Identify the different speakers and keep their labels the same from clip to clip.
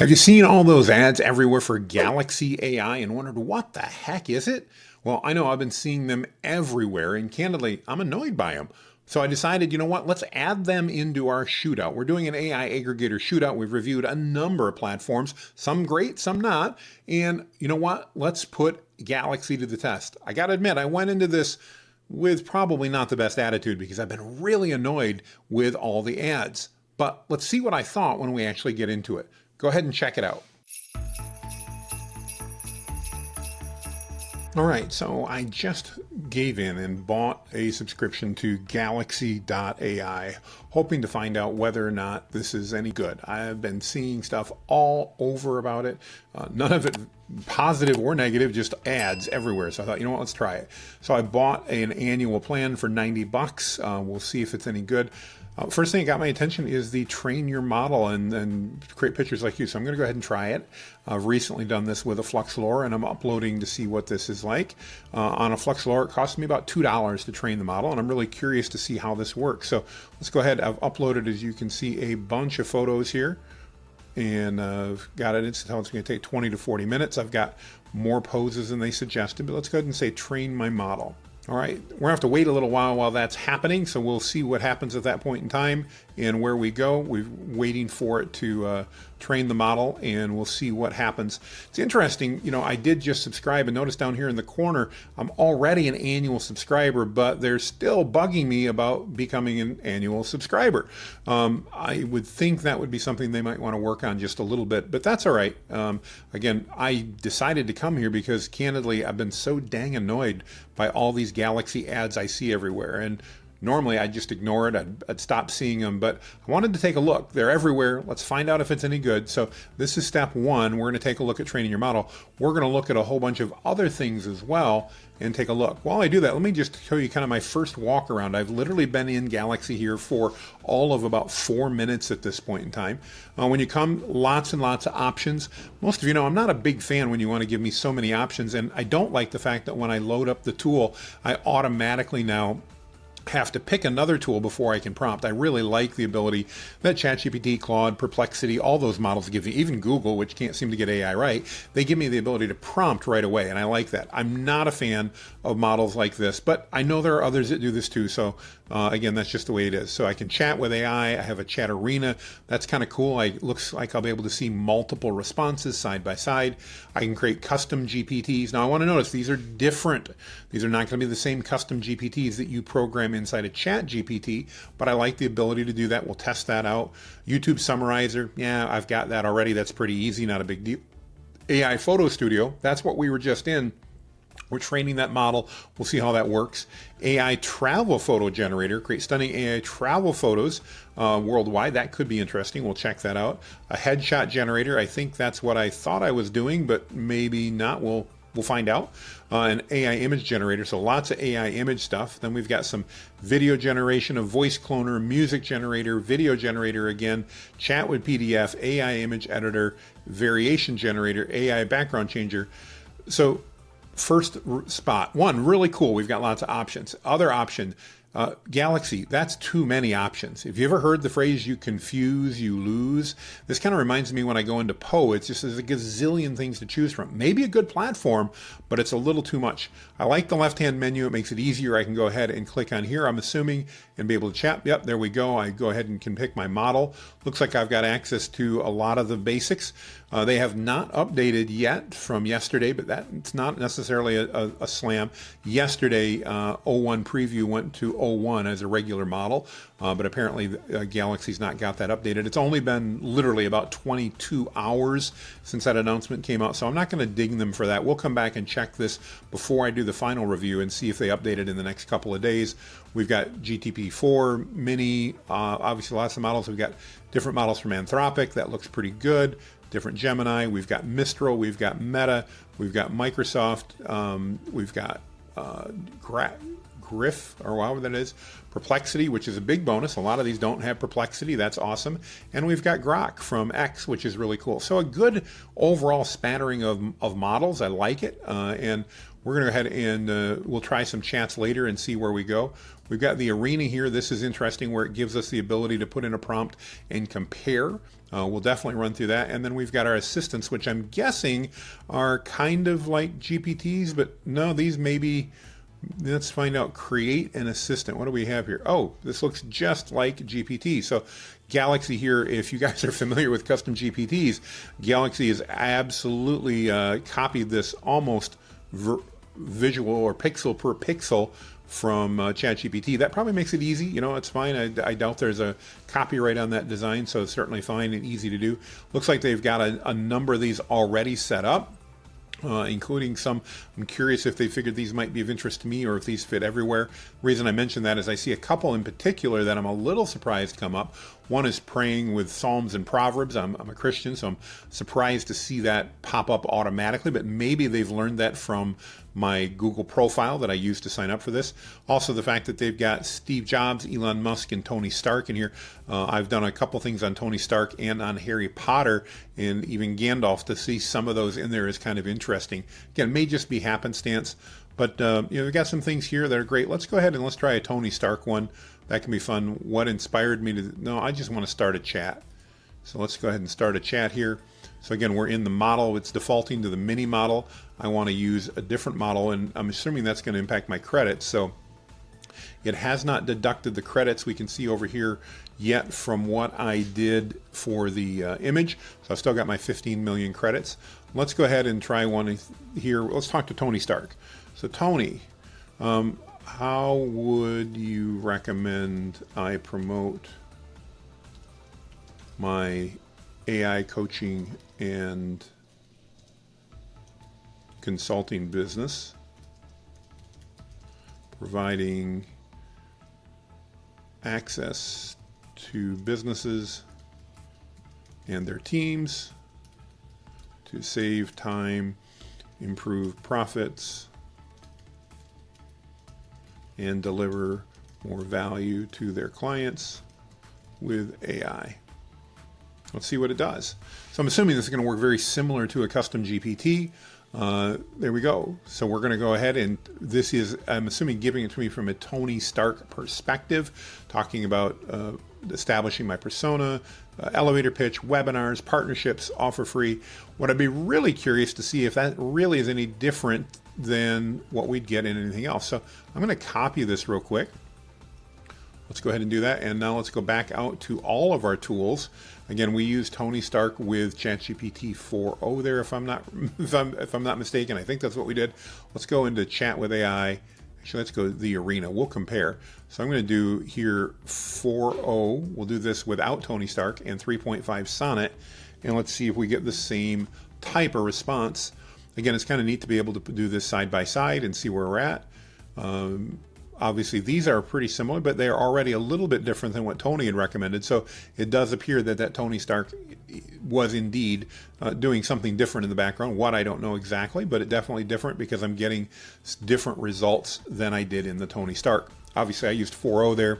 Speaker 1: Have you seen all those ads everywhere for Galaxy AI and wondered what the heck is it? Well, I know I've been seeing them everywhere, and candidly, I'm annoyed by them. So I decided, you know what, let's add them into our shootout. We're doing an AI aggregator shootout. We've reviewed a number of platforms, some great, some not. And you know what, let's put Galaxy to the test. I got to admit, I went into this with probably not the best attitude because I've been really annoyed with all the ads. But let's see what I thought when we actually get into it. Go ahead and check it out. All right, so I just gave in and bought a subscription to Galaxy.AI, hoping to find out whether or not this is any good. I've been seeing stuff all over about it, none of it positive or negative, just ads everywhere. So I thought, you know what, let's try it. So I bought an annual plan for 90 bucks. We'll see if it's any good. First thing that got my attention is the train your model and create pictures like you. So I'm going to go ahead and try it. I've recently done this with a FluxLore, and I'm uploading to see what this is like. On a FluxLore, it cost me about $2 to train the model, and I'm really curious to see how this works. So let's go ahead. I've uploaded, as you can see, a bunch of photos here, and I've got it. It's going to take 20 to 40 minutes. I've got more poses than they suggested, but let's go ahead and say train my model. All right, we're gonna have to wait a little while that's happening, so we'll see what happens at that point in time and where we go. We're waiting for it to train the model, and we'll see what happens. It's interesting, you know, I did just subscribe, and notice down here in the corner, I'm already an annual subscriber, but they're still bugging me about becoming an annual subscriber. I would think that would be something they might want to work on just a little bit, but that's all right. Again, I decided to come here because candidly, I've been so dang annoyed by all these Galaxy ads I see everywhere. And normally I'd just ignore it. I'd stop seeing them, but I wanted to take a look. They're everywhere. Let's find out if it's any good. So this is step one. We're going to take a look at training your model. We're going to look at a whole bunch of other things as well and take a look. While I do that, let me just show you kind of my first walk around. I've literally been in Galaxy here for all of about 4 minutes at this point in time. When you come, lots and lots of options. Most of you know I'm not a big fan when you want to give me so many options, and I don't like the fact that when I load up the tool, I automatically now have to pick another tool before I can prompt. I really like the ability that ChatGPT, Claude, Perplexity, all those models give me, even Google, which can't seem to get AI right, they give me the ability to prompt right away, and I like that. I'm not a fan of models like this, but I know there are others that do this too, so again, that's just the way it is. So I can chat with AI, I have a chat arena, that's kind of cool. It looks like I'll be able to see multiple responses side by side. I can create custom GPTs. Now I want to notice these are different. These are not going to be the same custom GPTs that you program inside a chat GPT, but I like the ability to do that. We'll test that out. YouTube Summarizer, yeah, I've got that already. That's pretty easy, not a big deal. AI Photo Studio, that's what we were just in. We're training that model. We'll see how that works. AI Travel Photo Generator, create stunning AI travel photos worldwide. That could be interesting. We'll check that out. A headshot generator, I think that's what I thought I was doing, but maybe not. We'll find out. An AI image generator, so lots of AI image stuff. Then we've got some video generation, a voice cloner, music generator, video generator again, chat with PDF, AI image editor, variation generator, AI background changer. So first spot, one, really cool. We've got lots of options. Other option, Galaxy, that's too many options. If you ever heard the phrase, you confuse, you lose, this kind of reminds me when I go into Poe, it's just there's a gazillion things to choose from. Maybe a good platform, but it's a little too much. I like the left-hand menu. It makes it easier. I can go ahead and click on here, I'm assuming, and be able to chat. Yep, there we go. I go ahead and can pick my model. Looks like I've got access to a lot of the basics. They have not updated yet from yesterday, but it's not necessarily a slam. Yesterday, 01 preview went to 01 as a regular model, but apparently Galaxy's not got that updated. It's only been literally about 22 hours since that announcement came out, so I'm not going to ding them for that. We'll come back and check this before I do the final review and see if they update it in the next couple of days. We've got GTP4 Mini, obviously lots of models. We've got different models from Anthropic. That looks pretty good. Different Gemini. We've got Mistral. We've got Meta. We've got Microsoft. We've got Griff, or however that is, Perplexity, which is a big bonus. A lot of these don't have Perplexity. That's awesome. And we've got Grok from X, which is really cool. So a good overall spattering of models. I like it. And we're going to go ahead and we'll try some chats later and see where we go. We've got the Arena here. This is interesting, where it gives us the ability to put in a prompt and compare. We'll definitely run through that. And then we've got our assistants, which I'm guessing are kind of like GPTs, but no, these may be. Let's find out. Create an assistant. What do we have here? Oh, this looks just like GPT. So Galaxy here, if you guys are familiar with custom GPTs, Galaxy has absolutely copied this almost visual or pixel per pixel from ChatGPT. That probably makes it easy. You know, it's fine. I doubt there's a copyright on that design, so it's certainly fine and easy to do. Looks like they've got a number of these already set up. Including some. I'm curious if they figured these might be of interest to me or if these fit everywhere. The reason I mention that is I see a couple in particular that I'm a little surprised come up. One is praying with Psalms and Proverbs. I'm a Christian, so I'm surprised to see that pop up automatically, but maybe they've learned that from my Google profile that I used to sign up for this. Also, the fact that they've got Steve Jobs, Elon Musk, and Tony Stark in here. I've done a couple things on Tony Stark and on Harry Potter and even Gandalf. To see some of those in there is kind of interesting. Again, it may just be happenstance, but you know, we've got some things here that are great. Let's go ahead and let's try a Tony Stark one. That can be fun. What inspired me to, no, I just want to start a chat. So let's go ahead and start a chat here. So again, we're in the model. It's defaulting to the mini model. I want to use a different model, and I'm assuming that's going to impact my credits. So it has not deducted the credits we can see over here yet from what I did for the image. So I've still got my 15 million credits. Let's go ahead and try one here. Let's talk to Tony Stark. So Tony, how would you recommend I promote my AI coaching and consulting business, providing access to businesses and their teams to save time, improve profits, and deliver more value to their clients with AI? Let's see what it does. So I'm assuming this is going to work very similar to a custom GPT. There we go. So we're going to go ahead, and this is, I'm assuming, giving it to me from a Tony Stark perspective, talking about establishing my persona, elevator pitch, webinars, partnerships, offer free. What I'd be really curious to see if that really is any different than what we'd get in anything else. So I'm going to copy this real quick. Let's go ahead and do that. And now let's go back out to all of our tools. Again, we use Tony Stark with ChatGPT 4.0 there, if I'm not mistaken. I think that's what we did. Let's go into chat with AI. Actually, let's go to the Arena. We'll compare. So I'm going to do here 4.0. We'll do this without Tony Stark, and 3.5 Sonnet. And let's see if we get the same type of response. Again, it's kind of neat to be able to do this side by side and see where we're at. Obviously, these are pretty similar, but they are already a little bit different than what Tony had recommended. So it does appear that Tony Stark was indeed doing something different in the background. What, I don't know exactly, but it definitely different because I'm getting different results than I did in the Tony Stark. Obviously, I used 4.0 there,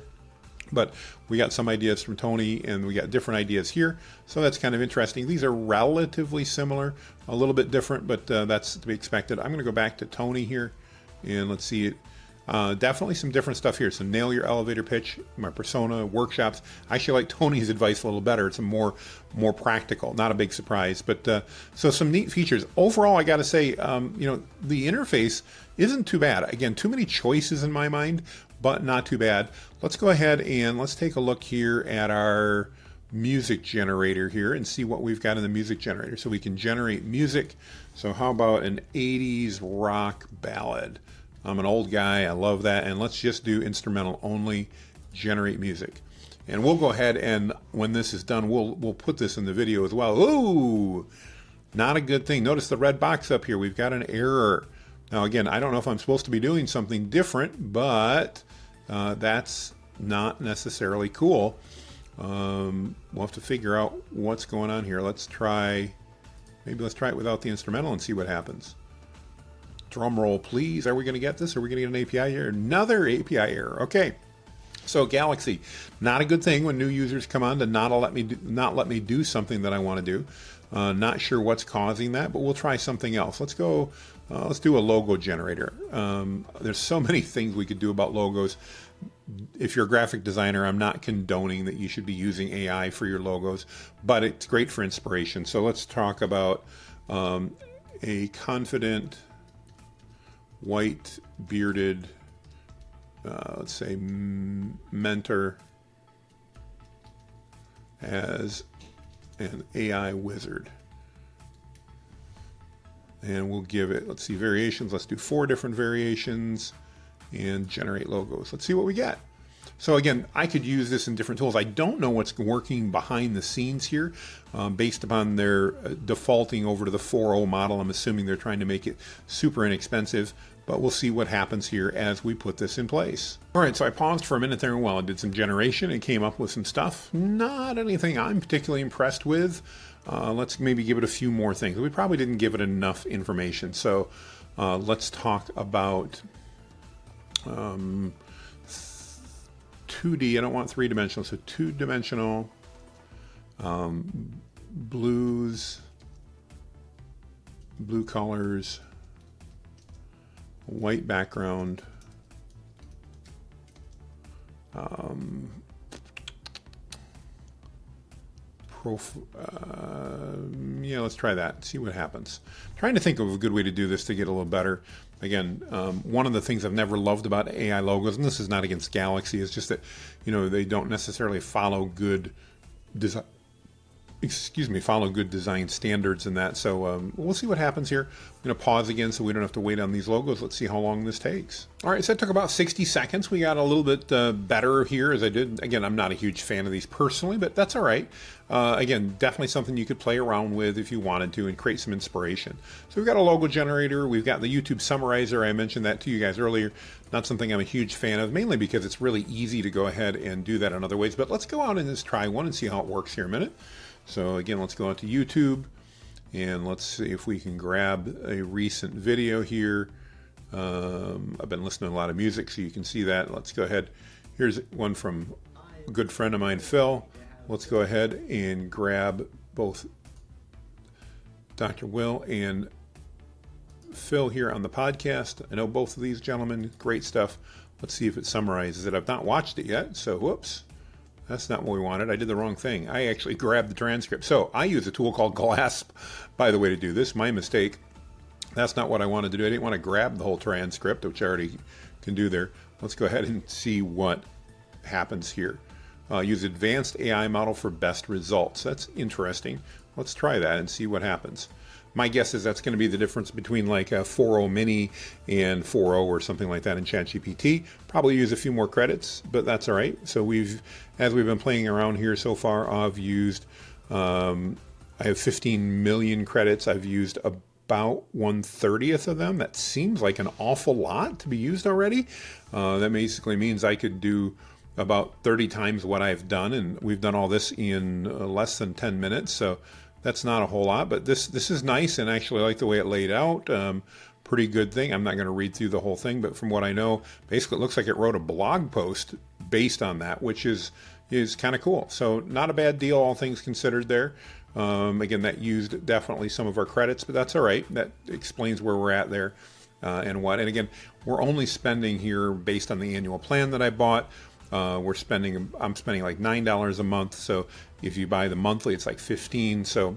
Speaker 1: but we got some ideas from Tony, and we got different ideas here. So that's kind of interesting. These are relatively similar, a little bit different, but that's to be expected. I'm going to go back to Tony here, and let's see it. Definitely some different stuff here. So nail your elevator pitch, my persona, workshops. I actually like Tony's advice a little better. It's a more practical, not a big surprise. But so some neat features. Overall, I got to say, the interface isn't too bad. Again, too many choices in my mind, but not too bad. Let's go ahead and let's take a look here at our music generator here and see what we've got in the music generator. So we can generate music. So how about an 80s rock ballad? I'm an old guy. I love that. And let's just do instrumental only, generate music. And we'll go ahead, and when this is done, we'll put this in the video as well. Ooh, not a good thing. Notice the red box up here. We've got an error. Now, again, I don't know if I'm supposed to be doing something different, but that's not necessarily cool. We'll have to figure out what's going on here. Let's try it without the instrumental and see what happens. Drum roll, please. Are we going to get this? Are we going to get an API error? Another API error. Okay. So Galaxy, not a good thing when new users come on to not let me do something that I want to do. Not sure what's causing that, but we'll try something else. Let's go. Let's do a logo generator. There's so many things we could do about logos. If you're a graphic designer, I'm not condoning that you should be using AI for your logos, but it's great for inspiration. So let's talk about a confident, white, bearded, let's say mentor as an AI wizard. And we'll give it, let's see, variations. Let's do 4 different variations and generate logos. Let's see what we get. So again, I could use this in different tools. I don't know what's working behind the scenes here based upon their defaulting over to the 4.0 model. I'm assuming they're trying to make it super inexpensive, but we'll see what happens here as we put this in place. All right, so I paused for a minute there while I did some generation and came up with some stuff. Not anything I'm particularly impressed with. Let's maybe give it a few more things. We probably didn't give it enough information. So let's talk about 2D. I don't want 3-dimensional, so 2-dimensional blues, blue colors, white background. Yeah, let's try that. See what happens. Trying to think of a good way to do this to get a little better. Again, one of the things I've never loved about AI logos, and this is not against Galaxy, is just that, you know, they don't necessarily follow good design. Follow good design standards and that. So we'll see what happens here. I'm going to pause again so we don't have to wait on these logos. Let's see how long this takes. All right, so it took about 60 seconds. We got a little bit better here as I did. Again, I'm not a huge fan of these personally, but that's all right. Again, definitely something you could play around with if you wanted to and create some inspiration. So we've got a logo generator. We've got the YouTube summarizer. I mentioned that to you guys earlier. Not something I'm a huge fan of, mainly because it's really easy to go ahead and do that in other ways. But let's go out and just try one and see how it works here in a minute. So again, let's go out to YouTube and let's see if we can grab a recent video here. I've been listening to a lot of music, so you can see that. Let's go ahead. Here's one from a good friend of mine, Phil. Let's go ahead and grab both Dr. Will and Phil here on the podcast. I know both of these gentlemen, great stuff. Let's see if it summarizes it. I've not watched it yet, so whoops. That's not what we wanted. I did the wrong thing. I actually grabbed the transcript. So I use a tool called Glasp, by the way, to do this. My mistake. That's not what I wanted to do. I didn't want to grab the whole transcript, which I already can do there. Let's go ahead and see what happens here. Use advanced AI model for best results. That's interesting. Let's try that and see what happens. My guess is that's going to be the difference between like a 4.0 mini and 4.0 or something like that in ChatGPT. Probably use a few more credits, but that's all right. So as we've been playing around here so far, I've used, I have 15 million credits. I've used about 1/30th of them. That seems like an awful lot to be used already. That basically means I could do about 30 times what I've done, and we've done all this in less than 10 minutes. So that's not a whole lot, but this is nice, and actually I like the way it laid out. Pretty good thing. I'm not going to read through the whole thing, but from what I know, basically it looks like it wrote a blog post based on that, which is kind of cool. So not a bad deal, all things considered there. Again, that used definitely some of our credits, but that's all right. That explains where we're at there and what. And again, we're only spending here based on the annual plan that I bought. I'm spending like $9 a month. So if you buy the monthly, it's like $15. So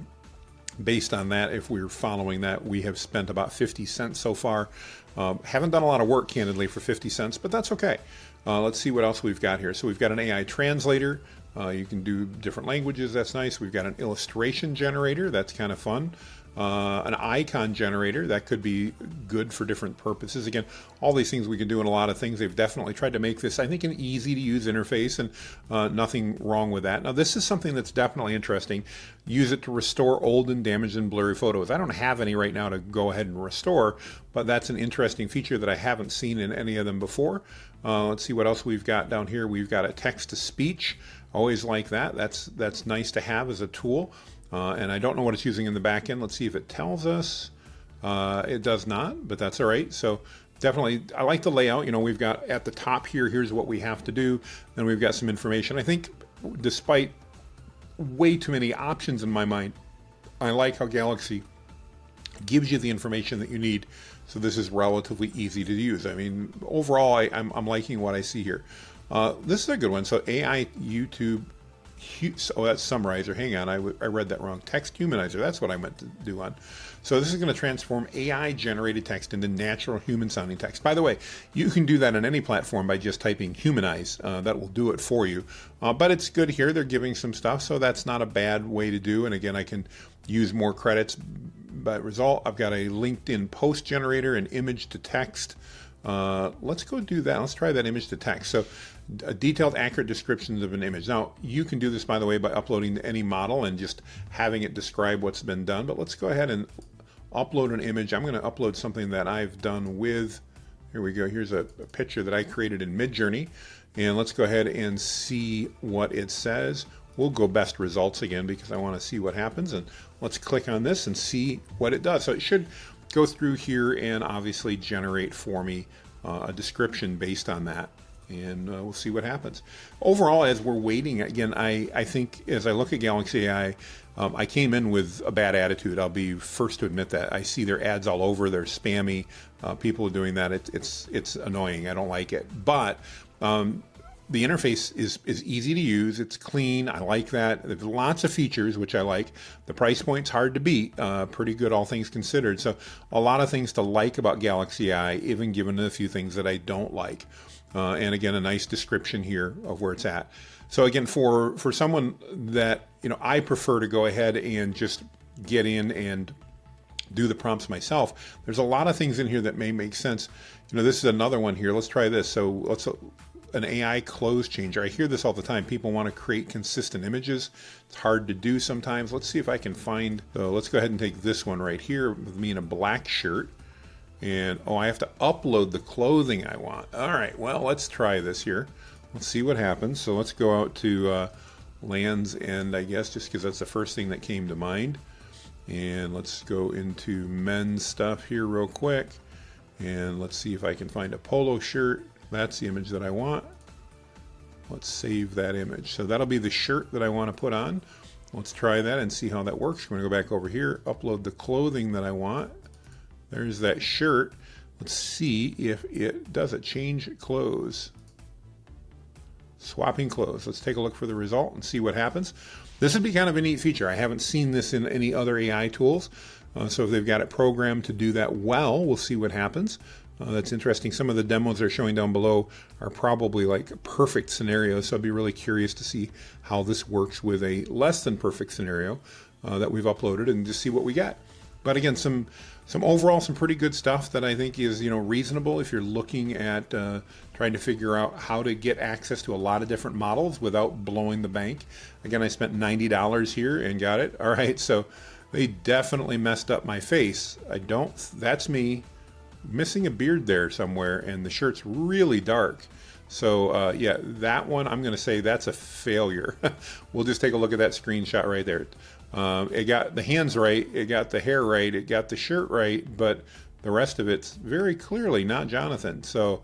Speaker 1: based on that, if we're following that, we have spent about 50 cents so far. Haven't done a lot of work, candidly, for 50 cents, but that's okay. Let's see what else we've got here. So we've got an AI translator. You can do different languages. That's nice. We've got an illustration generator. That's kind of fun. An icon generator. That could be good for different purposes. Again, all these things we can do in a lot of things. They've definitely tried to make this, I think, an easy to use interface, and nothing wrong with that. Now, this is something that's definitely interesting. Use it to restore old and damaged and blurry photos. I don't have any right now to go ahead and restore, but that's an interesting feature that I haven't seen in any of them before. Let's see what else we've got down here. We've got a text to speech. Always like that. That's nice to have as a tool. And I don't know what it's using in the back end. Let's see if it tells us. It does not, but that's all right. So definitely, I like the layout. We've got at the top here, here's what we have to do. Then we've got some information. I think despite way too many options in my mind, I like how Galaxy gives you the information that you need. So this is relatively easy to use. I mean, overall, I'm liking what I see here. This is a good one. So AI YouTube, oh, that's summarizer. Hang on, I read that wrong. Text humanizer, that's what I meant to do on. So this is going to transform AI generated text into natural human sounding text. By the way, you can do that on any platform by just typing humanize. That will do it for you. But it's good here. They're giving some stuff, so that's not a bad way to do. And again, I can use more credits. By result, I've got a LinkedIn post generator, an image to text. Let's go do that. Let's try that image to text. So detailed, accurate descriptions of an image. Now, you can do this, by the way, by uploading to any model and just having it describe what's been done. But let's go ahead and upload an image. I'm going to upload something that I've done with, here we go. Here's a picture that I created in Midjourney. And let's go ahead and see what it says. We'll go best results again because I want to see what happens. And let's click on this and see what it does. So it should go through here and obviously generate for me a description based on that. And we'll see what happens. Overall, as we're waiting, again, I think as I look at Galaxy AI, I came in with a bad attitude. I'll be first to admit that. I see their ads all over. They're spammy. People are doing that. It's annoying. I don't like it. But the interface is easy to use. It's clean. I like that. There's lots of features, which I like. The price point's hard to beat. Pretty good, all things considered. So a lot of things to like about Galaxy AI, even given a few things that I don't like. And again, a nice description here of where it's at. So again, for someone that, I prefer to go ahead and just get in and do the prompts myself. There's a lot of things in here that may make sense. This is another one here. Let's try this. So let's an AI clothes changer. I hear this all the time. People want to create consistent images. It's hard to do sometimes. Let's see if I can find, so let's go ahead and take this one right here with me in a black shirt. And, I have to upload the clothing I want. All right, well, let's try this here. Let's see what happens. So let's go out to Land's End, I guess, just because that's the first thing that came to mind. And let's go into men's stuff here real quick. And let's see if I can find a polo shirt. That's the image that I want. Let's save that image. So that'll be the shirt that I want to put on. Let's try that and see how that works. We're going to go back over here, upload the clothing that I want. There's that shirt. Let's see if it does it. Change clothes. Swapping clothes. Let's take a look for the result and see what happens. This would be kind of a neat feature. I haven't seen this in any other AI tools. So if they've got it programmed to do that well, we'll see what happens. That's interesting. Some of the demos they're showing down below are probably like perfect scenarios. So I'd be really curious to see how this works with a less than perfect scenario that we've uploaded and just see what we get. But again, some overall, some pretty good stuff that I think is, reasonable if you're looking at trying to figure out how to get access to a lot of different models without blowing the bank. Again, I spent $90 here and got it. All right, so they definitely messed up my face. That's me missing a beard there somewhere, and the shirt's really dark. So yeah, that one, I'm going to say that's a failure. We'll just take a look at that screenshot right there. It got the hands right, it got the hair right, it got the shirt right, but the rest of it's very clearly not Jonathan. So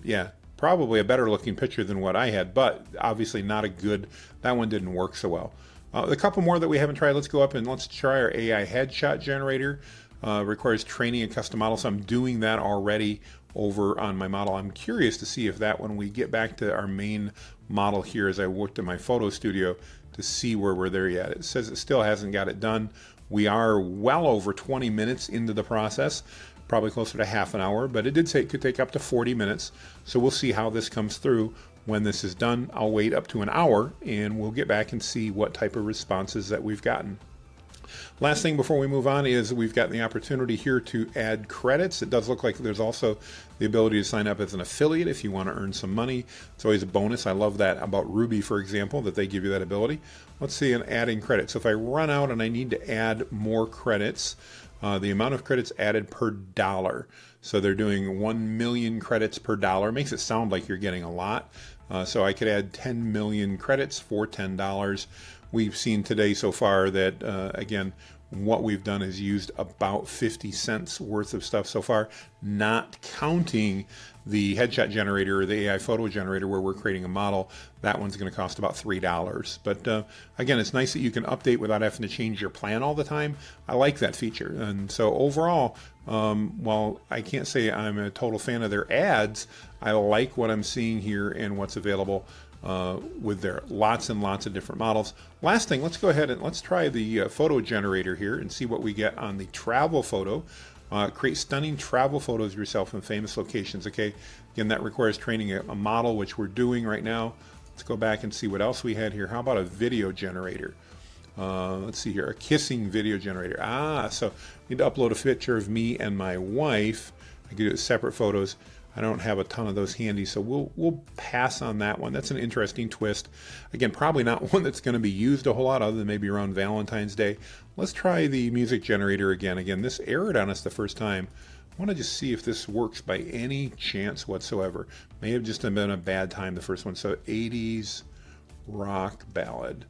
Speaker 1: yeah, probably a better looking picture than what I had, but obviously not a good, that one didn't work so well. A couple more that we haven't tried. Let's go up and let's try our AI headshot generator. Requires training and custom models. So I'm doing that already over on my model. I'm curious to see if that, when we get back to our main model here, as I worked in my photo studio, to see where we're there yet. It says it still hasn't got it done. We are well over 20 minutes into the process, probably closer to half an hour, but it did say it could take up to 40 minutes. So we'll see how this comes through. When this is done, I'll wait up to an hour and we'll get back and see what type of responses that we've gotten. Last thing before we move on is we've got the opportunity here to add credits. It does look like there's also the ability to sign up as an affiliate if you want to earn some money. It's always a bonus. I love that about Ruby, for example, that they give you that ability. Let's see, an adding credits. So if I run out and I need to add more credits, the amount of credits added per dollar. So they're doing 1 million credits per dollar. Makes it sound like you're getting a lot. So I could add 10 million credits for $10. We've seen today so far that, again, what we've done is used about 50 cents worth of stuff so far, not counting the headshot generator or the AI photo generator where we're creating a model. That one's going to cost about $3. But again, it's nice that you can update without having to change your plan all the time. I like that feature. And so overall, while I can't say I'm a total fan of their ads, I like what I'm seeing here and what's available with their lots and lots of different models. Last thing, let's go ahead and let's try the photo generator here and see what we get on the travel photo. Create stunning travel photos of yourself in famous locations. Okay, again, that requires training a model, which we're doing right now. Let's go back and see what else we had here. How about a video generator? Let's see here, a kissing video generator. So I need to upload a picture of me and my wife. I can do it as separate photos. I don't have a ton of those handy, so we'll pass on that one. That's an interesting twist. Again, probably not one that's going to be used a whole lot other than maybe around Valentine's Day. Let's try the music generator again. Again, this errored on us the first time. I want to just see if this works by any chance whatsoever. May have just been a bad time, the first one. So 80s rock ballad.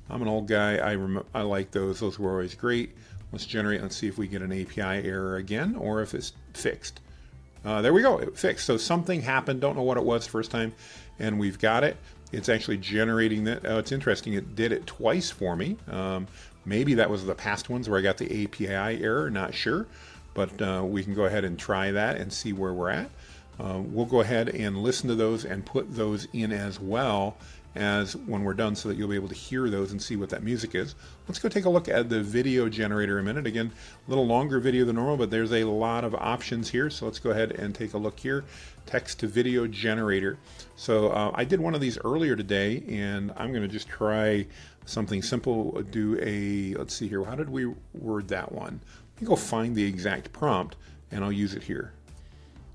Speaker 1: I'm an old guy. I like those. Those were always great. Let's generate. Let's see if we get an API error again or if it's fixed. There we go, it fixed. So something happened, don't know what it was first time, and we've got it. It's actually generating that. It's interesting, it did it twice for me. Maybe that was the past ones where I got the API error, not sure. But we can go ahead and try that and see where we're at. We'll go ahead and listen to those and put those in as well as when we're done so that you'll be able to hear those and see what that music is. Let's go take a look at the video generator a minute. Again, a little longer video than normal, but there's a lot of options here. So let's go ahead and take a look here. Text to video generator. So I did one of these earlier today, and I'm going to just try something simple. Do a, let's see here, how did we word that one? Let me go find the exact prompt, and I'll use it here.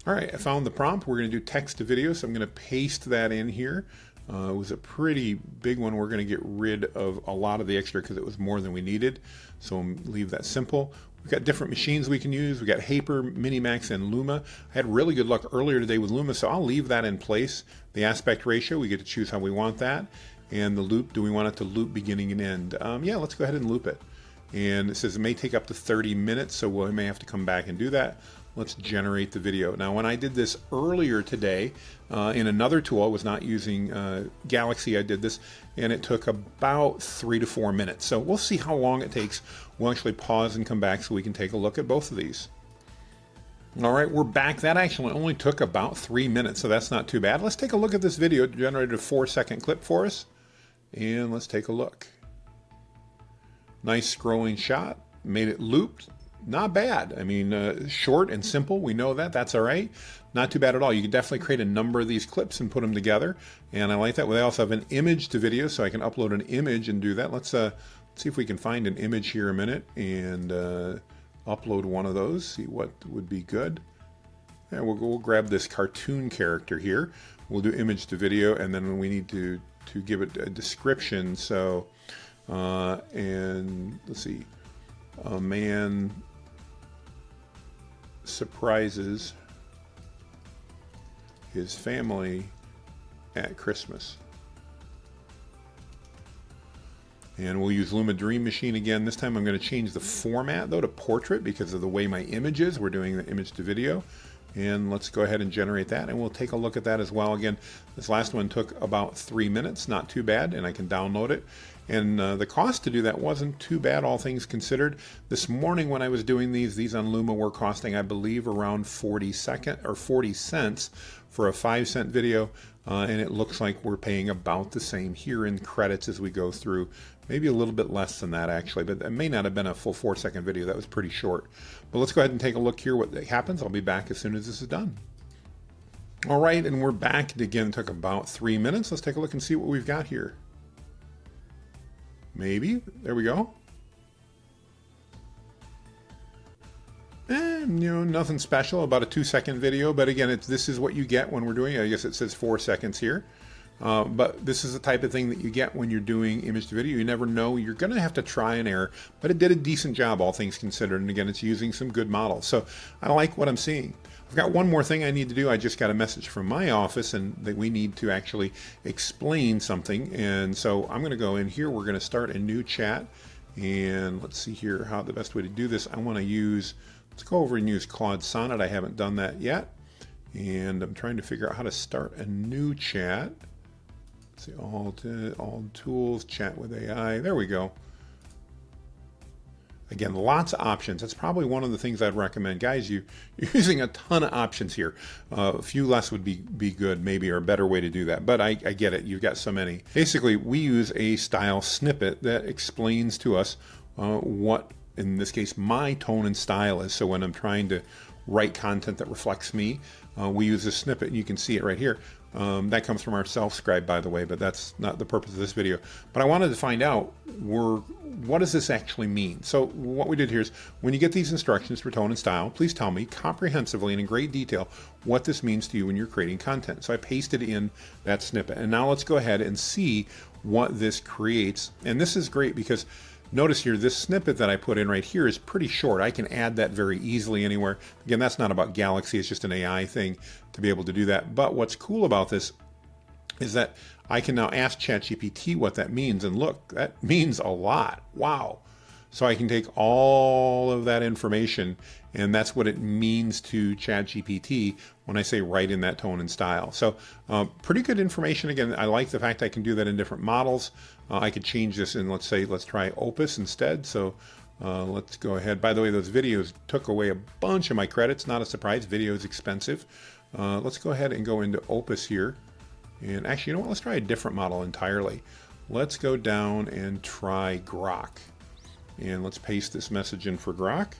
Speaker 1: All right, I found the prompt. We're going to do text to video, so I'm going to paste that in here. It was a pretty big one. We're going to get rid of a lot of the extra because it was more than we needed. So leave that simple. We've got different machines we can use. We've got Hyper, Minimax, and Luma. I had really good luck earlier today with Luma, so I'll leave that in place. The aspect ratio, we get to choose how we want that. And the loop, do we want it to loop beginning and end? Yeah, let's go ahead and loop it. And it says it may take up to 30 minutes, so we may have to come back and do that. Let's generate the video. Now, when I did this earlier today in another tool, I was not using Galaxy, I did this, and it took about 3 to 4 minutes. So we'll see how long it takes. We'll actually pause and come back so we can take a look at both of these. All right, we're back. That actually only took about 3 minutes, so that's not too bad. Let's take a look at this video. It generated a 4-second clip for us, and let's take a look. Nice scrolling shot, made it looped. Not bad. I mean, short and simple. We know that. That's all right. Not too bad at all. You can definitely create a number of these clips and put them together. And I like that. Well, I also have an image to video, so I can upload an image and do that. Let's see if we can find an image here a minute and upload one of those. See what would be good. Yeah, we'll grab this cartoon character here. We'll do image to video, and then we need to give it a description. So, and let's see. A man surprises his family at Christmas. And we'll use Luma Dream Machine again. This time I'm going to change the format though to portrait because of the way my image is. We're doing the image to video. And let's go ahead and generate that, and we'll take a look at that as well. Again, this last one took about 3 minutes, not too bad, and I can download it. And the cost to do that wasn't too bad, all things considered. This morning when I was doing these on Luma were costing, I believe, around 40 cents for a 5-cent video. And it looks like we're paying about the same here in credits as we go through. Maybe a little bit less than that, actually, but it may not have been a full 4-second video. That was pretty short. But let's go ahead and take a look here what happens. I'll be back as soon as this is done. All right, and we're back. It again took about 3 minutes. Let's take a look and see what we've got here. Maybe. There we go. And, nothing special, about a 2-second video. But again, this is what you get when we're doing it. I guess it says 4 seconds here. But this is the type of thing that you get when you're doing image to video. You never know. You're going to have to try and error. But it did a decent job, all things considered. And again, it's using some good models. So I like what I'm seeing. I've got one more thing I need to do. I just got a message from my office and that we need to actually explain something. And so I'm going to go in here. We're going to start a new chat. And let's see here how the best way to do this. I want to use, let's go over and use Claude Sonnet. I haven't done that yet. And I'm trying to figure out how to start a new chat. Let's see, all tools, chat with AI. There we go. Again, lots of options. That's probably one of the things I'd recommend. Guys, you're using a ton of options here. A few less would be good, maybe, or a better way to do that. But I get it. You've got so many. Basically, we use a style snippet that explains to us what, in this case, my tone and style is. So when I'm trying to write content that reflects me, we use a snippet, and you can see it right here. That comes from our self-scribe, by the way, but that's not the purpose of this video. But I wanted to find out, what does this actually mean? So what we did here is, when you get these instructions for tone and style, please tell me comprehensively and in great detail what this means to you when you're creating content. So I pasted in that snippet. And now let's go ahead and see what this creates. And this is great because notice here, this snippet that I put in right here is pretty short. I can add that very easily anywhere. Again, that's not about Galaxy, it's just an AI thing to be able to do that. But what's cool about this is that I can now ask ChatGPT what that means, and look, that means a lot. Wow. So I can take all of that information, and that's what it means to ChatGPT when I say write in that tone and style. So pretty good information. Again, I like the fact I can do that in different models. I could change this in, let's try Opus instead. So let's go ahead. By the way, those videos took away a bunch of my credits. Not a surprise, video is expensive. Let's go ahead and go into Opus here. And actually, you know what? Let's try a different model entirely. Let's go down and try Grok. And let's paste this message in for Grok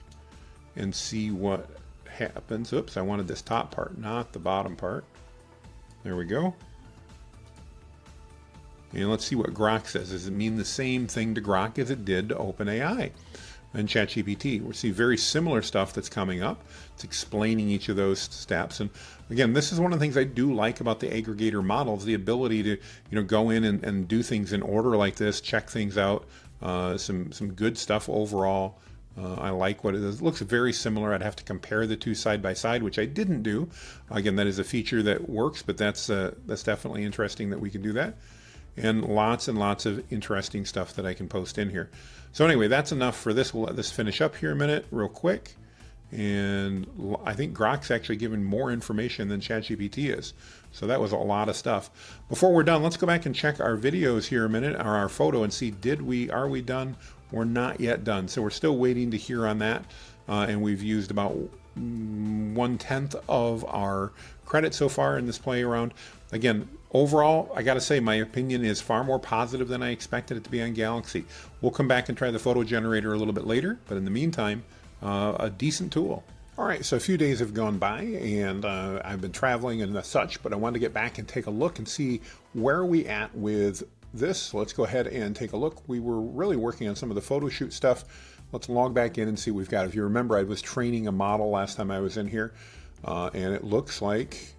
Speaker 1: and see what happens. Oops, I wanted this top part, not the bottom part. There we go. And let's see what Grok says. Does it mean the same thing to Grok as it did to OpenAI and ChatGPT? We see very similar stuff that's coming up. It's explaining each of those steps. And again, this is one of the things I do like about the aggregator models, the ability to go in and do things in order like this, check things out. Some good stuff overall. I like what it is. It looks very similar. I'd have to compare the two side by side, which I didn't do. Again, that is a feature that works, but that's definitely interesting that we can do that. And lots of interesting stuff that I can post in here. So anyway, that's enough for this. We'll let this finish up here a minute real quick. And I think Grok's actually given more information than ChatGPT is. So that was a lot of stuff. Before we're done, let's go back and check our videos here a minute, or our photo, and see, are we done? We're not yet done. So we're still waiting to hear on that. And we've used about 1/10 of our credit so far in this play around. Again, overall, I got to say, my opinion is far more positive than I expected it to be on Galaxy. We'll come back and try the photo generator a little bit later, but in the meantime, a decent tool. All right, so a few days have gone by, and I've been traveling and such, but I wanted to get back and take a look and see where are we at with this. So let's go ahead and take a look. We were really working on some of the photo shoot stuff. Let's log back in and see what we've got. If you remember, I was training a model last time I was in here, and it looks like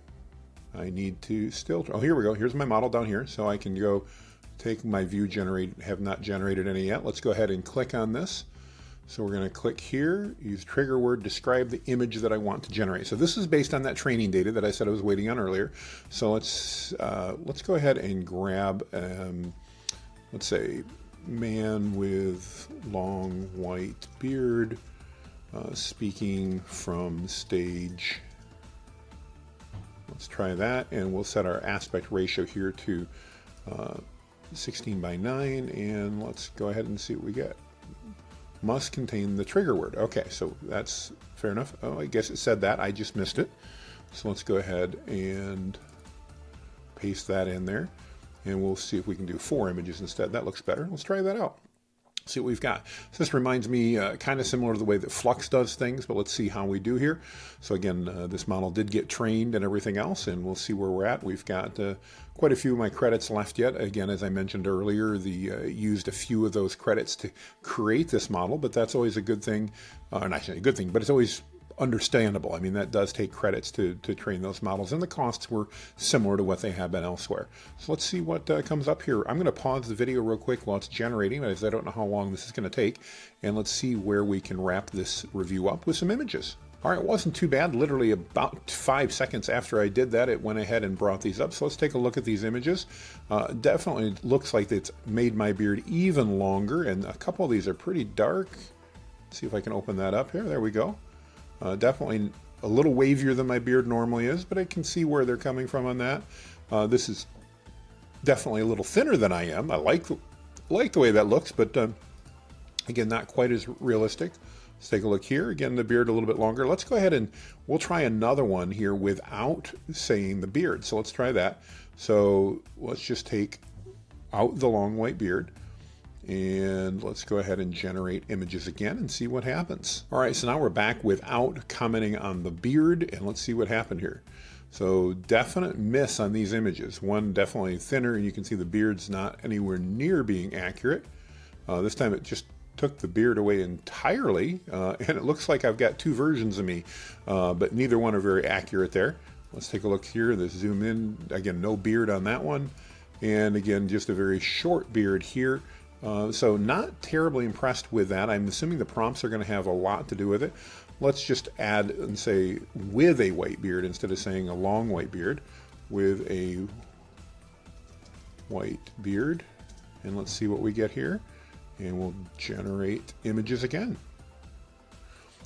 Speaker 1: I need to still, oh, here we go. Here's my model down here. So I can go take my view generate, have not generated any yet. Let's go ahead and click on this. So we're going to click here, use trigger word, describe the image that I want to generate. So this is based on that training data that I said I was waiting on earlier. So let's go ahead and grab, let's say, man with long white beard, speaking from stage. Let's try that, and we'll set our aspect ratio here to 16:9, and let's go ahead and see what we get. Must contain the trigger word. Okay, so that's fair enough. Oh, I guess it said that. I just missed it. So let's go ahead and paste that in there, and we'll see if we can do 4 images instead. That looks better. Let's try that out. See what we've got. So this reminds me kind of similar to the way that Flux does things, but let's see how we do here. So again, this model did get trained and everything else, and we'll see where we're at. We've got quite a few of my credits left yet. Again, as I mentioned earlier, used a few of those credits to create this model, but that's always a good thing. Not a good thing, but it's always understandable. I mean, that does take credits to train those models, and the costs were similar to what they have been elsewhere. So let's see what comes up here. I'm going to pause the video real quick while it's generating, as I don't know how long this is going to take, and let's see where we can wrap this review up with some images. All right, it wasn't too bad. Literally about 5 seconds after I did that, it went ahead and brought these up. So let's take a look at these images. Definitely looks like it's made my beard even longer, and a couple of these are pretty dark. Let's see if I can open that up here. There we go. Definitely a little wavier than my beard normally is, but I can see where they're coming from on that. This is definitely a little thinner than I am. I like the way that looks, but again, not quite as realistic. Let's take a look here. Again, the beard a little bit longer. Let's go ahead and we'll try another one here without saying the beard. So let's try that. So let's just take out the long white beard, and let's go ahead and generate images again and see what happens. All right, so now we're back without commenting on the beard, and let's see what happened here. So definite miss on these images. One definitely thinner, and you can see the beard's not anywhere near being accurate. This time it just took the beard away entirely, and it looks like I've got two versions of me, but neither one are very accurate there. Let's take a look here. Let's zoom in. Again, no beard on that one, and again, just a very short beard here. So not terribly impressed with that. I'm assuming the prompts are going to have a lot to do with it. Let's just add and say with a white beard instead of saying a long white beard, with a white beard, and let's see what we get here. And we'll generate images again.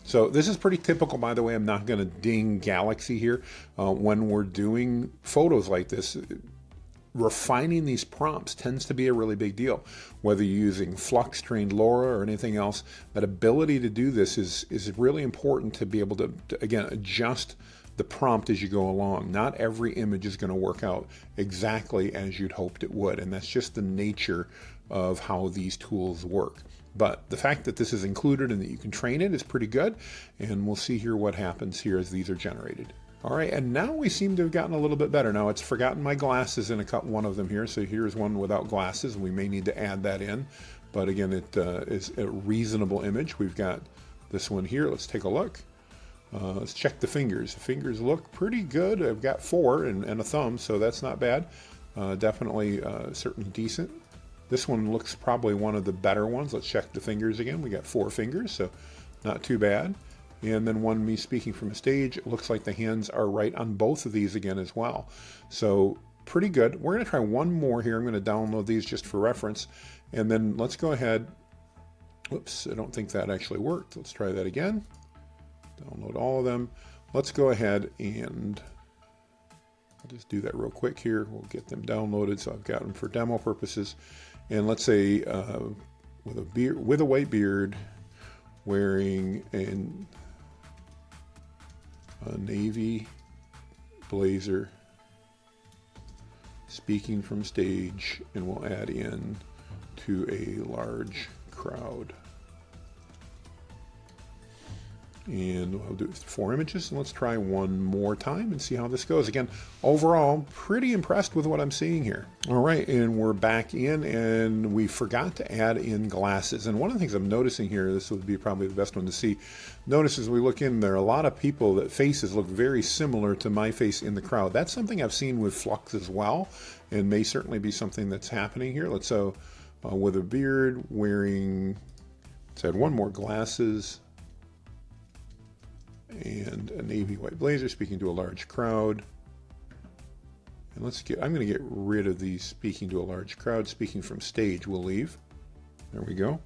Speaker 1: So this is pretty typical, by the way. I'm not going to ding Galaxy here. When we're doing photos like this, refining these prompts tends to be a really big deal. Whether you're using Flux, Trained LoRa, or anything else, that ability to do this is really important to be able to again, adjust the prompt as you go along. Not every image is going to work out exactly as you'd hoped it would, and that's just the nature of how these tools work. But the fact that this is included and that you can train it is pretty good, and we'll see here what happens here as these are generated. All right, and now we seem to have gotten a little bit better. Now it's forgotten my glasses in one of them here, so here's one without glasses, and we may need to add that in. But again, it is a reasonable image. We've got this one here. Let's take a look. Let's check the fingers. The fingers look pretty good. I've got 4 and a thumb, so that's not bad. Definitely certainly decent. This one looks probably one of the better ones. Let's check the fingers again. We got 4 fingers, so not too bad. And then one me speaking from a stage. It looks like the hands are right on both of these again as well. So pretty good. We're going to try one more here. I'm going to download these just for reference. And then let's go ahead. Oops, I don't think that actually worked. Let's try that again. Download all of them. Let's go ahead and I'll just do that real quick here. We'll get them downloaded, so I've got them for demo purposes. And let's say with a white beard, wearing a navy blazer, speaking from stage, and we'll add in to a large crowd. And we'll do 4 images, and let's try one more time and see how this goes. Again, overall, pretty impressed with what I'm seeing here. All right, and we're back in, and we forgot to add in glasses. And one of the things I'm noticing here, this would be probably the best one to see, notice as we look in, there are a lot of people that faces look very similar to my face in the crowd. That's something I've seen with Flux as well, and may certainly be something that's happening here. Let's so with a beard, wearing, let's add one more, glasses, and a navy white blazer, speaking to a large crowd. And I'm going to get rid of these speaking to a large crowd. Speaking from stage, we'll leave. There we go.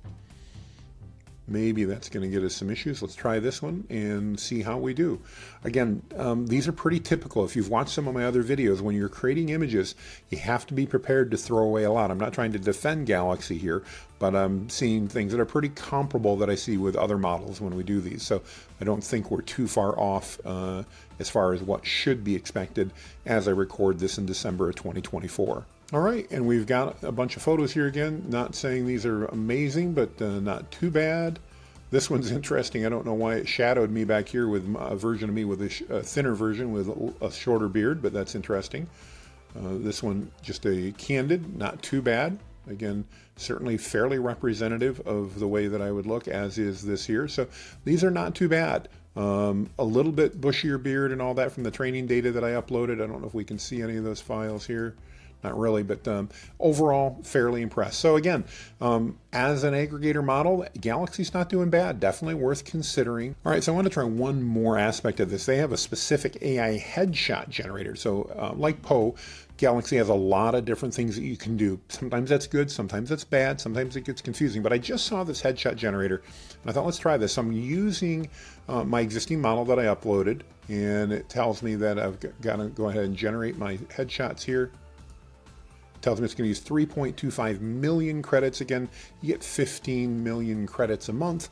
Speaker 1: Maybe that's going to get us some issues. Let's try this one and see how we do. Again, these are pretty typical. If you've watched some of my other videos, when you're creating images, you have to be prepared to throw away a lot. I'm not trying to defend Galaxy here, but I'm seeing things that are pretty comparable that I see with other models when we do these. So I don't think we're too far off as far as what should be expected as I record this in December of 2024. All right, and we've got a bunch of photos here again. Not saying these are amazing, but not too bad. This one's interesting. I don't know why it shadowed me back here with a version of me with a thinner version with a shorter beard, but that's interesting. This one, just a candid, not too bad. Again, certainly fairly representative of the way that I would look, as is this here. So these are not too bad. A little bit bushier beard and all that from the training data that I uploaded. I don't know if we can see any of those files here. not really, but overall fairly impressed. So again, as an aggregator model, Galaxy's not doing bad. Definitely worth considering. All right, so I want to try one more aspect of this. They have a specific AI headshot generator. So like Poe, Galaxy has a lot of different things that you can do. Sometimes that's good, sometimes that's bad, sometimes it gets confusing. But I just saw this headshot generator, and I thought, let's try this. So I'm using my existing model that I uploaded, and it tells me that I've got to go ahead and generate my headshots here. It tells me it's going to use 3.25 million credits. Again, you get 15 million credits a month.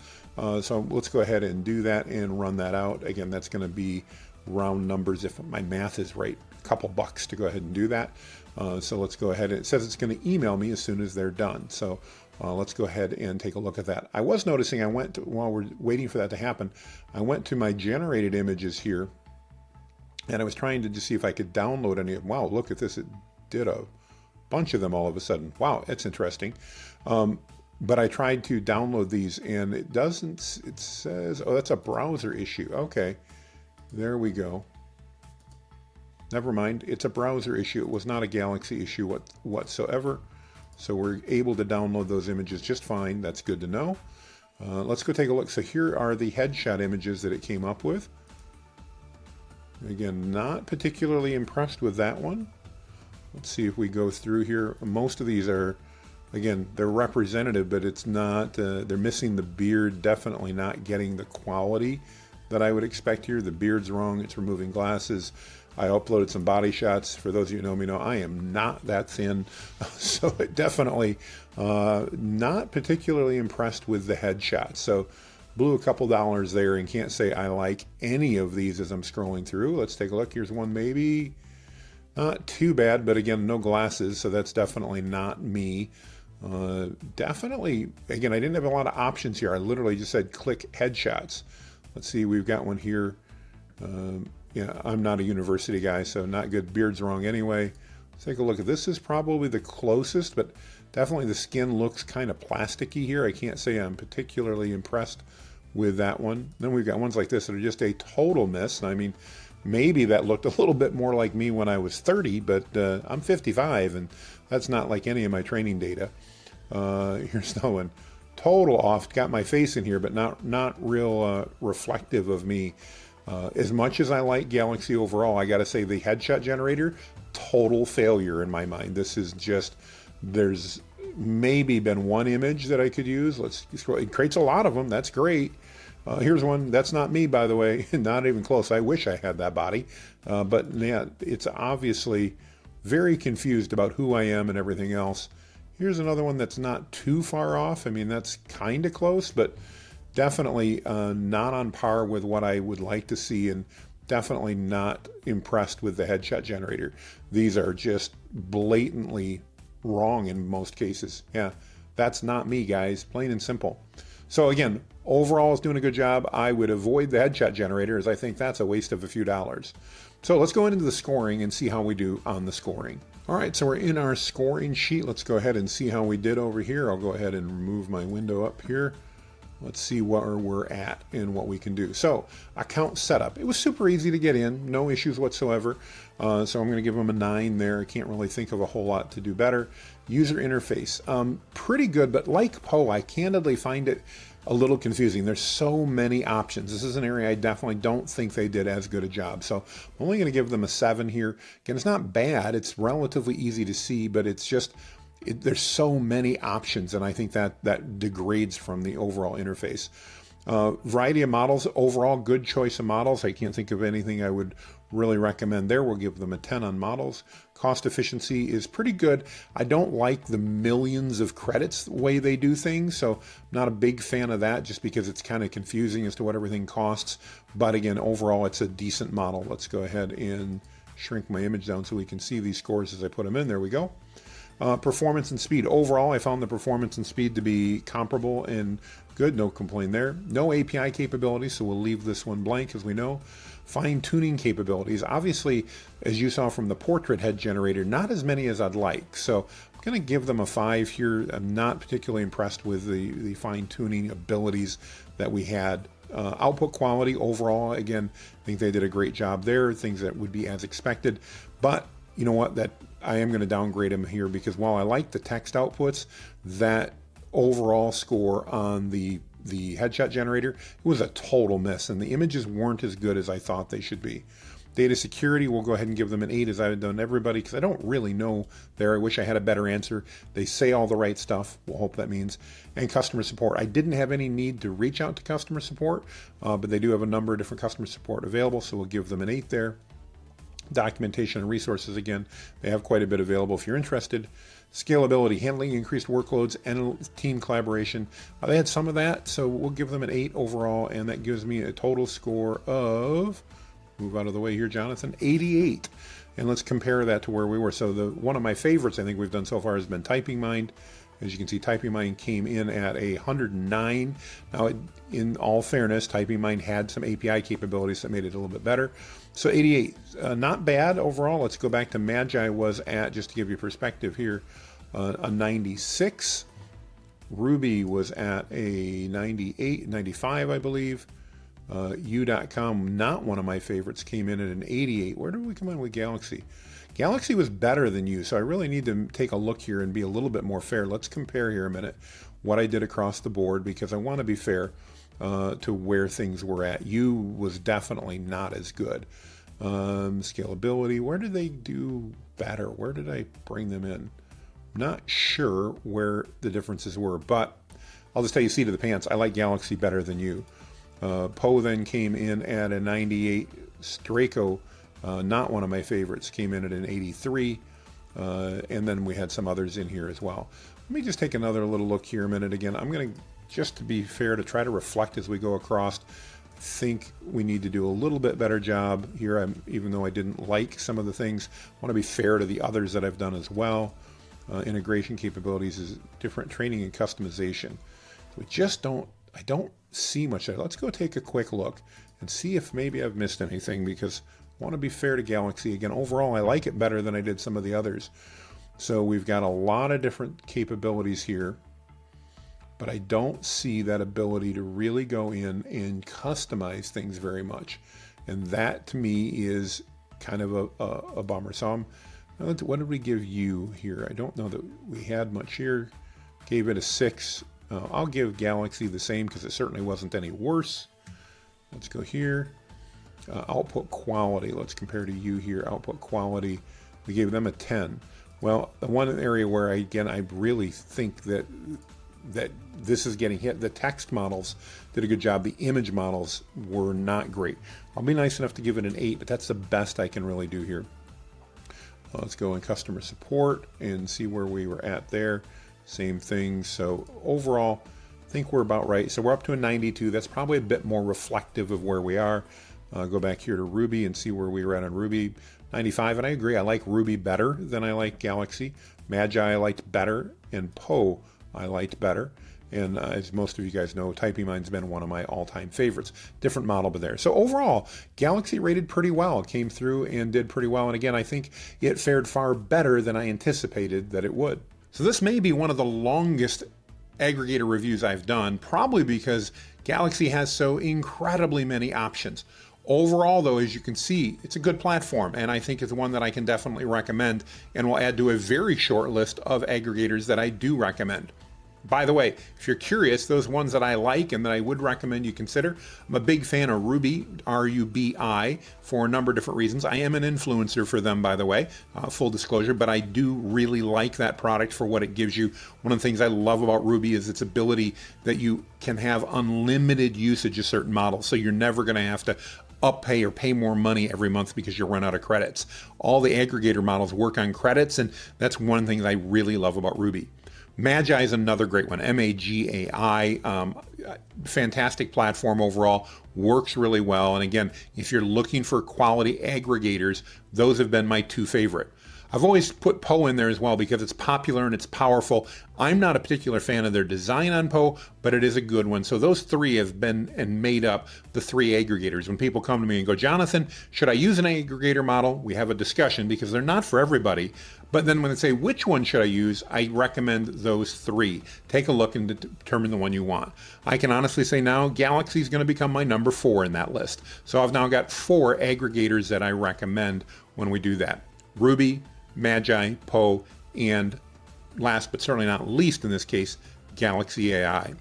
Speaker 1: So let's go ahead and do that and run that out. Again, that's going to be round numbers if my math is right. Couple bucks to go ahead and do that. So let's go ahead. It says it's going to email me as soon as they're done. So let's go ahead and take a look at that. I was noticing while we're waiting for that to happen, I went to my generated images here, and I was trying to just see if I could download any of them. Wow, look at this. It did a bunch of them all of a sudden. Wow, that's interesting. But I tried to download these, and it doesn't. It says, oh, that's a browser issue. Okay, there we go. Never mind, it's a browser issue. It was not a Galaxy issue whatsoever. So we're able to download those images just fine. That's good to know. Let's go take a look. So here are the headshot images that it came up with. Again, not particularly impressed with that one. Let's see if we go through here. Most of these are, again, they're representative, but it's not, they're missing the beard, definitely not getting the quality that I would expect here. The beard's wrong, it's removing glasses. I uploaded some body shots. For those of you who know me know I am not that thin. So it definitely not particularly impressed with the headshots. So blew a couple dollars there and can't say I like any of these as I'm scrolling through. Let's take a look. Here's one maybe. Not too bad, but again, no glasses. So that's definitely not me. Definitely, again, I didn't have a lot of options here. I literally just said click headshots. Let's see, we've got one here. Yeah, I'm not a university guy, so not good. Beard's wrong anyway. Let's take a look at this. This is probably the closest, but definitely the skin looks kind of plasticky here. I can't say I'm particularly impressed with that one. Then we've got ones like this that are just a total miss. I mean, maybe that looked a little bit more like me when I was 30, but I'm 55, and that's not like any of my training data. Here's another one. Total off. Got my face in here, but not real reflective of me. As much as I like Galaxy overall, I got to say the headshot generator, total failure in my mind. This is just, there's maybe been one image that I could use. Let's scroll. It creates a lot of them. That's great. Here's one. That's not me, by the way. Not even close. I wish I had that body. But yeah, it's obviously very confused about who I am and everything else. Here's another one that's not too far off. I mean, that's kind of close, but definitely not on par with what I would like to see, and definitely not impressed with the headshot generator. These are just blatantly wrong in most cases. Yeah, that's not me, guys, plain and simple. So again, overall it's doing a good job. I would avoid the headshot generator, as I think that's a waste of a few dollars. So let's go into the scoring and see how we do on the scoring. All right, so we're in our scoring sheet. Let's go ahead and see how we did over here. I'll go ahead and remove my window up here. Let's see where we're at and what we can do. So account setup. It was super easy to get in, no issues whatsoever. So I'm going to give them a 9 there. I can't really think of a whole lot to do better. User interface, pretty good, but like Poe, I candidly find it a little confusing. There's so many options. This is an area I definitely don't think they did as good a job. So I'm only going to give them a 7 here. Again, it's not bad. It's relatively easy to see, but it's just, there's so many options, and I think that degrades from the overall interface. Variety of models, overall good choice of models. I can't think of anything I would really recommend there. We'll give them a 10 on models. Cost efficiency is pretty good. I don't like the millions of credits the way they do things, so I'm not a big fan of that just because it's kind of confusing as to what everything costs. But again, overall, it's a decent model. Let's go ahead and shrink my image down so we can see these scores as I put them in. There we go. Performance and speed. Overall, I found the performance and speed to be comparable and good. No complaint there. No API capabilities, so we'll leave this one blank, as we know. Fine-tuning capabilities. Obviously, as you saw from the portrait head generator, not as many as I'd like. So I'm going to give them a 5 here. I'm not particularly impressed with the fine-tuning abilities that we had. Output quality overall, again, I think they did a great job there. Things that would be as expected. But you know what? That I am going to downgrade them here because while I like the text outputs, that overall score on the headshot generator, it was a total miss, and the images weren't as good as I thought they should be. Data security, we'll go ahead and give them an 8 as I've done everybody because I don't really know there. I wish I had a better answer. They say all the right stuff. We'll hope that means. And customer support. I didn't have any need to reach out to customer support, but they do have a number of different customer support available, so we'll give them an 8 there. Documentation and resources, again, they have quite a bit available if you're interested. Scalability, handling increased workloads, and team collaboration. They had some of that, so we'll give them an 8 overall, and that gives me a total score of, move out of the way here, Jonathan, 88. And let's compare that to where we were. So one of my favorites I think we've done so far has been Typing Mind. As you can see, Typing Mind came in at 109. Now, in all fairness, Typing Mind had some API capabilities that made it a little bit better. So 88, not bad overall. Let's go back to Magi was at, just to give you perspective here, a 96. Ruby was at a 98, 95, I believe. U.com, not one of my favorites, came in at an 88. Where did we come in with Galaxy? Galaxy was better than you, so I really need to take a look here and be a little bit more fair. Let's compare here a minute what I did across the board because I want to be fair to where things were at. You was definitely not as good. Scalability, where did they do better? Where did I bring them in? Not sure where the differences were, but I'll just tell you, seat of the pants, I like Galaxy better than you. Poe then came in at a 98. Straco, not one of my favorites, came in at an 83. And then we had some others in here as well. Let me just take another little look here a minute again. I'm going to, just to be fair, to try to reflect as we go across, think we need to do a little bit better job here. Even though I didn't like some of the things, I want to be fair to the others that I've done as well. Integration capabilities is different, training and customization. We just I don't see much there. Let's go take a quick look and see if maybe I've missed anything because I want to be fair to Galaxy. Again, overall, I like it better than I did some of the others. So we've got a lot of different capabilities here, but I don't see that ability to really go in and customize things very much. And that to me is kind of a bummer. So what did we give you here? I don't know that we had much here. Gave it a 6. I'll give Galaxy the same because it certainly wasn't any worse. Let's go here. Output quality. Let's compare to you here. Output quality. We gave them a 10. Well, the one area where I really think that this is getting hit. The text models did a good job. The image models were not great. I'll be nice enough to give it an 8, but that's the best I can really do here. Let's go in customer support and see where we were at there. Same thing. So overall, I think we're about right. So we're up to a 92. That's probably a bit more reflective of where we are. Go back here to Ruby and see where we were at on Ruby. 95, and I agree. I like Ruby better than I like Galaxy. Magi I liked better, and Poe I liked better. And as most of you guys know, Typing Mind's been one of my all-time favorites. Different model, but there. So overall, Galaxy rated pretty well. It came through and did pretty well. And again, I think it fared far better than I anticipated that it would. So this may be one of the longest aggregator reviews I've done, probably because Galaxy has so incredibly many options. Overall, though, as you can see, it's a good platform, and I think it's one that I can definitely recommend and will add to a very short list of aggregators that I do recommend. By the way, if you're curious, those ones that I like and that I would recommend you consider, I'm a big fan of Ruby, R-U-B-I, for a number of different reasons. I am an influencer for them, by the way, full disclosure, but I do really like that product for what it gives you. One of the things I love about Ruby is its ability that you can have unlimited usage of certain models, so you're never going to have to pay or pay more money every month because you run out of credits. All the aggregator models work on credits, and that's one thing that I really love about Ruby. Magi is another great one, M-A-G-A-I, fantastic platform overall, works really well. And again, if you're looking for quality aggregators, those have been my two favorite. I've always put Poe in there as well because it's popular and it's powerful. I'm not a particular fan of their design on Poe, but it is a good one. So those three have been and made up the three aggregators. When people come to me and go, Jonathan, should I use an aggregator model? We have a discussion because they're not for everybody. But then when they say, which one should I use? I recommend those three. Take a look and determine the one you want. I can honestly say now Galaxy is going to become my number 4 in that list. So I've now got 4 aggregators that I recommend when we do that. Ruby, Magi, Poe, and last but certainly not least in this case, Galaxy AI.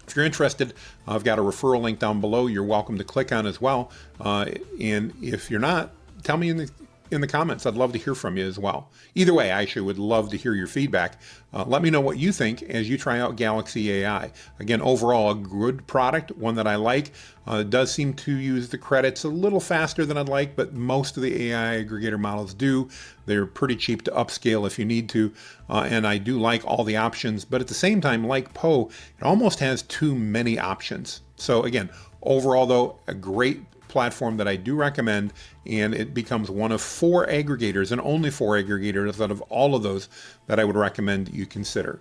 Speaker 1: If you're interested, I've got a referral link down below you're welcome to click on as well. And if you're not, tell me in the comments. I'd love to hear from you as well. Either way, I actually would love to hear your feedback. Let me know what you think as you try out Galaxy AI. Again, overall, a good product, one that I like. It does seem to use the credits a little faster than I'd like, but most of the AI aggregator models do. They're pretty cheap to upscale if you need to, and I do like all the options, but at the same time, like Poe, it almost has too many options. So again, overall though, a great platform that I do recommend, and it becomes one of 4 aggregators and only 4 aggregators out of all of those that I would recommend you consider.